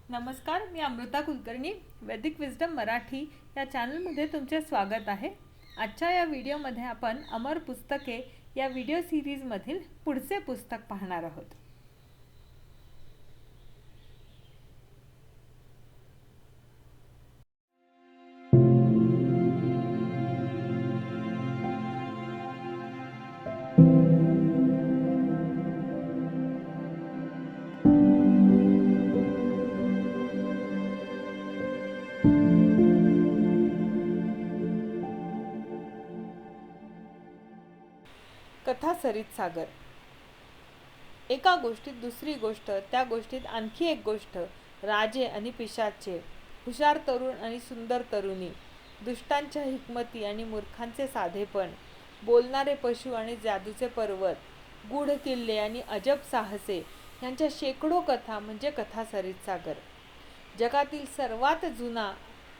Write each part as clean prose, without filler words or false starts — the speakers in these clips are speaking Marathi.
नमस्कार, मी अमृता कुलकर्णी. वैदिक विजडम मराठी या चॅनलमध्ये तुमचे स्वागत आहे. आजच्या या व्हिडिओमध्ये आपण अमर पुस्तके या व्हिडिओ सिरीजमधील पुढचे पुस्तक पाहणार आहोत. कथा सरित सागर. एका गोष्टीत दुसरी गोष्ट, त्या गोष्टीत आणखी एक गोष्ट, राजे आणि पिशाचे, हुशार तरुण आणि सुंदर तरुणी, दुष्टांच्या हिकमती आणि मूर्खांचे साधेपण, बोलणारे पशु आणि जादूचे पर्वत, गूढ किल्ले आणि अजब साहसे यांच्या शेकडो कथा म्हणजे कथा सरित सागर. जगातील सर्वात जुना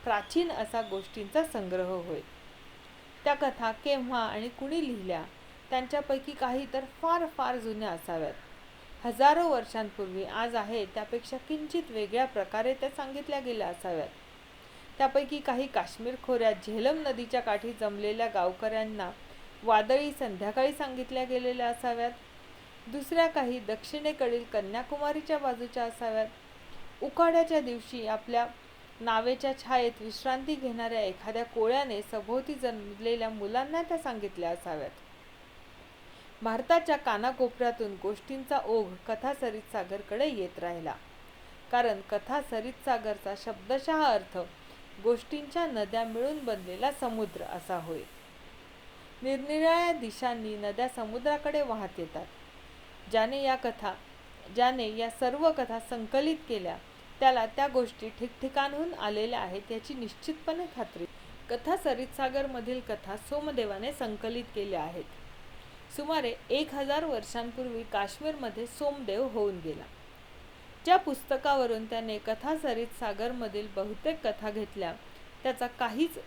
प्राचीन असा गोष्टींचा संग्रह होय. त्या कथा केव्हा आणि कुणी लिहिल्या त्यांच्यापैकी काही तर फार फार जुन्या असाव्यात. हजारो वर्षांपूर्वी आज आहे त्यापेक्षा किंचित वेगळ्या प्रकारे त्या सांगितल्या गेल्या असाव्यात. त्यापैकी काही काश्मीर खोऱ्यात झेलम नदीच्या काठी जमलेल्या गावकऱ्यांना वादळी संध्याकाळी सांगितल्या गेलेल्या असाव्यात. दुसऱ्या काही दक्षिणेकडील कन्याकुमारीच्या बाजूच्या असाव्यात. उकाड्याच्या दिवशी आपल्या नावेच्या छायेत विश्रांती घेणाऱ्या एखाद्या कोळ्याने सभोवती जमलेल्या मुलांना त्या सांगितल्या असाव्यात. भारताच्या कानाकोपऱ्यातून गोष्टींचा ओघ कथा सरित सागरकडे येत राहिला, कारण कथा सरित सागरचा शब्दशः अर्थ गोष्टींच्या नद्या मिळून बनलेला समुद्र असा होय. निरनिराळ्या दिशांनी नद्या समुद्राकडे वाहत येतात. ज्याने या सर्व कथा संकलित केल्या त्याला त्या गोष्टी ठिकठिकाणहून आलेल्या आहेत याची निश्चितपणे खात्री. कथा सरित सागर मधील कथा सोमदेवाने संकलित केल्या आहेत. सुमारे 1000 वर्षांपूर्वी काश्मीरमध्ये सोमदेव होऊन गेला. ज्या पुस्तकावरून त्याने कथा सरित सागर मधील बहुतेक कथा घेतल्या त्याचा काहीच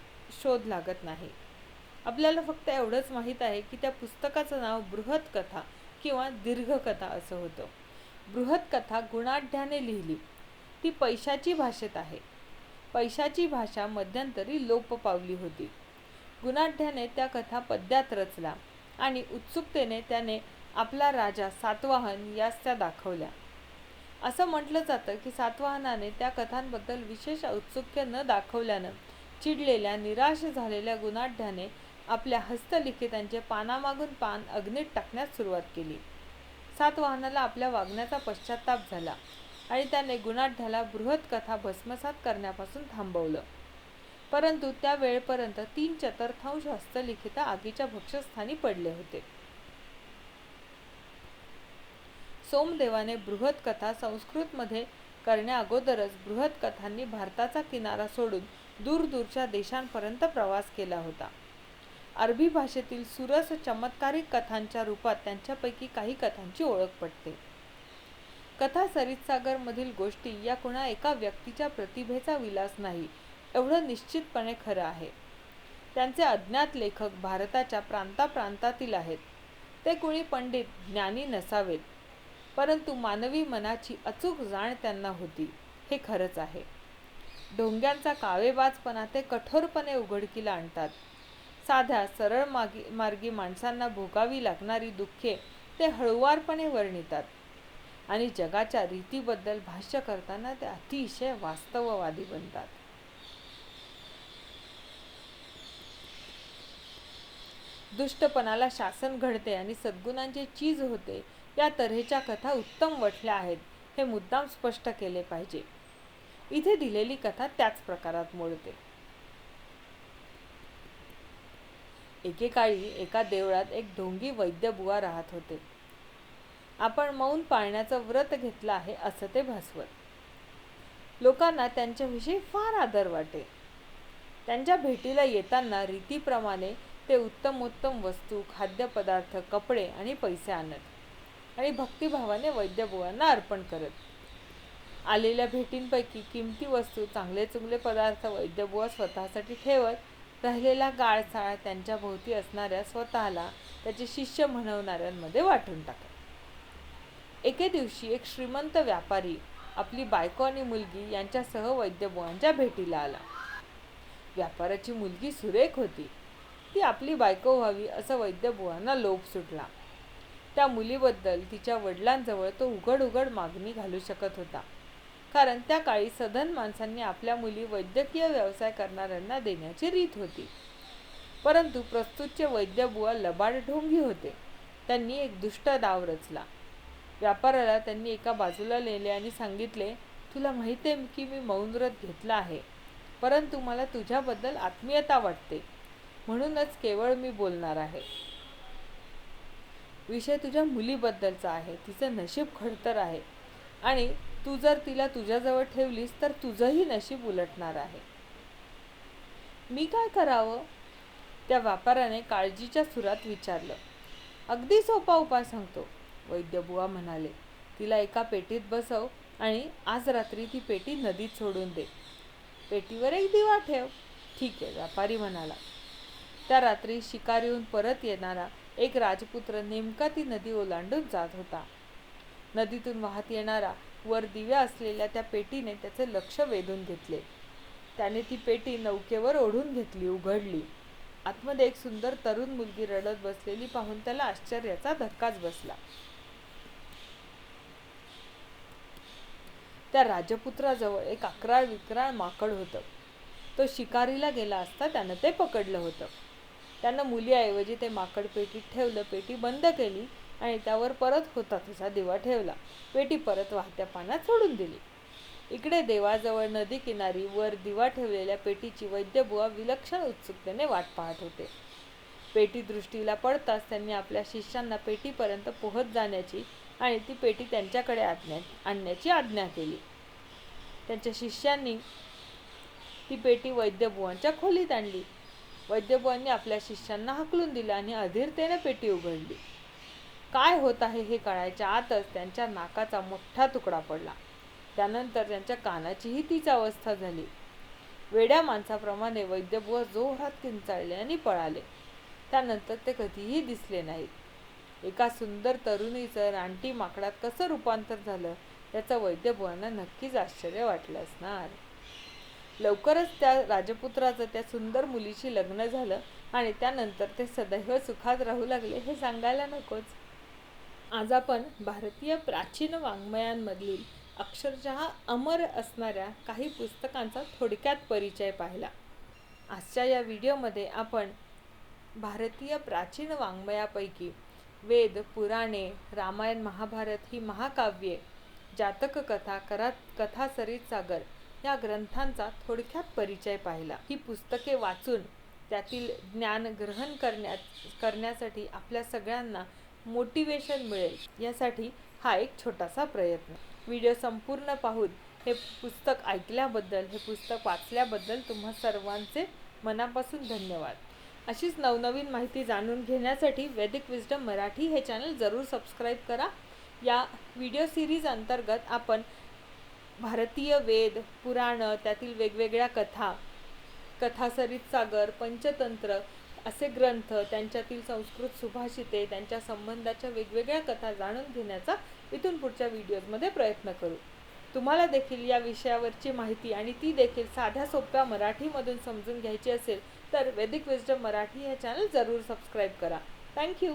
शोध लागत नाही. आपल्याला फक्त एवढंच माहीत आहे की त्या पुस्तकाचं नाव बृहत कथा किंवा दीर्घ कथा असं होतं. बृहत कथा गुणाढ्याने लिहिली. ती पैशाची भाषेत आहे. पैशाची भाषा मध्यंतरी लोप पावली होती. गुणाढ्याने त्या कथा पद्यात रचल्या आणि उत्सुकतेने त्याने आपला राजा सातवाहन यास त्या दाखवल्या. असं म्हटलं जातं की सातवाहनाने त्या कथांबद्दल विशेष औत्सुक्य न दाखवल्यानं चिडलेल्या निराश झालेल्या गुणाढ्याने आपल्या हस्तलिखितांचे पानामागून पान अग्नीत टाकण्यास सुरुवात केली. सातवाहनाला आपल्या वागण्याचा पश्चाताप झाला आणि त्याने गुणाढ्याला बृहत कथा भस्मसात करण्यापासून थांबवलं. परंतु त्या वेळेपर्यंत 3/4 हस्तलिखित आगीच्या भक्षस्थानी पडले होते. सोमदेवाने बृहत कथा संस्कृतमध्ये करण्याअगोदरच बृहत कथांनी भारताचा किनारा सोडून दूरदूरच्या देशांपर्यंत प्रवास केला होता. अरबी भाषेतील सुरस चमत्कारिक कथांच्या रूपात त्यांच्यापैकी काही कथांची ओळख पटते. कथा सरित सागर मधील गोष्टी या कुणा एका व्यक्तीच्या प्रतिभेचा विलास नाही एवढं निश्चितपणे खरं आहे. त्यांचे अज्ञात लेखक भारताच्या प्रांताप्रांतातील आहेत. ते कुणी पंडित ज्ञानी नसावेत, परंतु मानवी मनाची अचूक जाण त्यांना होती हे खरंच आहे. ढोंग्यांचा कावेबाजपणा ते कठोरपणे उघडकीला आणतात. साध्या सरळ मार्गी माणसांना भोगावी लागणारी दुःखे ते हळुवारपणे वर्णितात आणि जगाच्या रीतीबद्दल भाष्य करताना ते अतिशय वास्तववादी बनतात. दुष्टपणाला शासन घडते आणि सद्गुणांचे चीज होते या तऱ्हेच्या कथा उत्तम वठल्या आहेत हे मुद्दाम स्पष्ट केले पाहिजे. इथे दिलेली कथा त्याच प्रकारात मोडते. एकेकाळी एका देवळात एक ढोंगी वैद्यबुवा राहत होते. आपण मौन पाळण्याचं व्रत घेतलं आहे असं ते भासवत. लोकांना त्यांच्याविषयी फार आदर वाटे. त्यांच्या भेटीला येताना रीतीप्रमाणे ते उत्तमोत्तम वस्तू, खाद्यपदार्थ, कपडे आणि पैसे आणत आणि भक्तिभावाने वैद्यबुवांना अर्पण करत. आलेल्या भेटींपैकी किमती वस्तू, चांगले चुंगले पदार्थ वैद्यबुवा स्वतःसाठी ठेवत, राहिलेला गाळसाळ त्यांच्या भोवती असणाऱ्या स्वतःला त्याचे शिष्य म्हणवणाऱ्यांमध्ये वाटून टाकत. एके दिवशी एक श्रीमंत व्यापारी आपली बायको आणि मुलगी यांच्यासह वैद्यबुवांच्या भेटीला आला. व्यापाराची मुलगी सुरेख होती. ती आपली बायको व्हावी असं वैद्यबुवांना लोभ सुटला. त्या मुलीबद्दल तिच्या वडिलांजवळ तो उघड उघड मागणी घालू शकत होता, कारण त्या काळी सधन माणसांनी आपल्या मुली वैद्यकीय व्यवसाय करणाऱ्यांना देण्याची रीत होती. परंतु प्रस्तुतचे वैद्यबुवा लबाड ढोंगी होते. त्यांनी एक दुष्ट डाव रचला. व्यापाराला त्यांनी एका बाजूला नेले आणि सांगितले, तुला माहिती आहे की मी मौन व्रत घेतला आहे, परंतु मला तुझ्याबद्दल आत्मीयता वाटते, म्हणूनच केवळ मी बोलणार आहे. विषय तुझ्या मुलीबद्दलचा आहे. तिचं नशीब खडतर आहे आणि तू जर तिला तुझ्याजवळ ठेवलीस तर तुझंही नशीब उलटणार आहे. मी काय करावं? त्या व्यापाऱ्याने काळजीच्या सुरात विचारलं. अगदी सोपा उपाय सांगतो, वैद्यबुवा म्हणाले. तिला एका पेटीत बसव आणि आज रात्री ती पेटी नदीत सोडून दे. पेटीवर एक दिवा ठेव. ठीक आहे, व्यापारी म्हणाला. त्या रात्री शिकारीहून परत येणारा एक राजपुत्र नेमका ती नदी ओलांडून जात होता. नदीतून वाहत येणारा वर दिव्या असलेल्या त्या पेटीने त्याचे लक्ष वेधून घेतले. त्याने ती पेटी नौकेवर ओढून घेतली, उघडली. आतमध्ये एक सुंदर तरुण मुलगी रडत बसलेली पाहून त्याला आश्चर्याचा धक्काच बसला. त्या राजपुत्राजवळ एक अक्राळ विक्राळ माकड होतं. तो शिकारीला गेला असता त्यानं ते पकडलं होतं. त्यानं मुलीऐवजी ते माकड पेटीत ठेवलं. पेटी बंद केली आणि त्यावर परत होता तसा दिवा ठेवला. पेटी परत वाहत्या पाण्यात सोडून दिली. इकडे देवाजवळ नदी किनारी वर दिवा ठेवलेल्या पेटीची वैद्यबुवा विलक्षण उत्सुकतेने वाट पाहत होते. पेटी दृष्टीला पडताच त्यांनी आपल्या शिष्यांना पेटीपर्यंत पोहत जाण्याची आणि ती पेटी त्यांच्याकडे आणण्याची आज्ञा केली. त्यांच्या शिष्यांनी ती पेटी वैद्यबुवांच्या खोलीत आणली. वैद्यबुवांनी आपल्या शिष्यांना हाकलून दिलं आणि अधीरतेने पेटी उघडली. काय होत आहे हे कळायच्या आतच त्यांच्या नाकाचा मोठा तुकडा पडला. त्यानंतर त्यांच्या कानाचीही तीच अवस्था झाली. वेड्या माणसाप्रमाणे वैद्यबुवा जोरात किंचाळले आणि पळाले. त्यानंतर ते कधीही दिसले नाहीत. एका सुंदर तरुणीचं रानटी माकडात कसं रूपांतर झालं याचं वैद्यबुवांना नक्कीच आश्चर्य वाटलं असणार. लवकरच त्या राजपुत्राचं त्या सुंदर मुलीशी लग्न झालं आणि त्यानंतर ते सदैव सुखात राहू लागले हे सांगायला नकोच. आज आपण भारतीय प्राचीन वाङ्मयांमधील अक्षरशः अमर असणाऱ्या काही पुस्तकांचा थोडक्यात परिचय पाहिला. आजच्या या व्हिडिओमध्ये आपण भारतीय प्राचीन वाङ्मयापैकी वेद, पुराणे, रामायण, महाभारत ही महाकाव्ये, जातक कथा, कथा सरित सागर या ग्रंथांचा थोडक्यात परिचय पाहिला. ही पुस्तके वाचून त्यातील ज्ञान ग्रहण करण्यासाठी आपल्या सगळ्यांना मोटिवेशन मिळेल यासाठी हा एक छोटासा प्रयत्न. व्हिडिओ संपूर्ण पाहून हे पुस्तक ऐकल्याबद्दल, हे पुस्तक वाचल्याबद्दल तुम्हा सर्वांचे मनापासून धन्यवाद. अशीच नवनवीन माहिती जाणून घेण्यासाठी वैदिक विजडम मराठी हे चॅनल जरूर सबस्क्राईब करा. या व्हिडिओ सिरीज अंतर्गत आपण भारतीय वेद, पुराण, त्यातील वेगवेगळ्या कथा, कथा सरित सागर, पंचतंत्र असे ग्रंथ, त्यांच्यातील संस्कृत सुभाषिते, त्यांच्या संबंधाच्या वेगवेगळ्या कथा जाणून घेण्याचा इथून पुढच्या व्हिडिओजमध्ये प्रयत्न करू. तुम्हाला देखील या विषयावरची माहिती आणि ती देखील साध्या सोप्या मराठीमधून समजून घ्यायची असेल तर वैदिक विजडम मराठी हे चॅनल जरूर सबस्क्राईब करा. थँक्यू.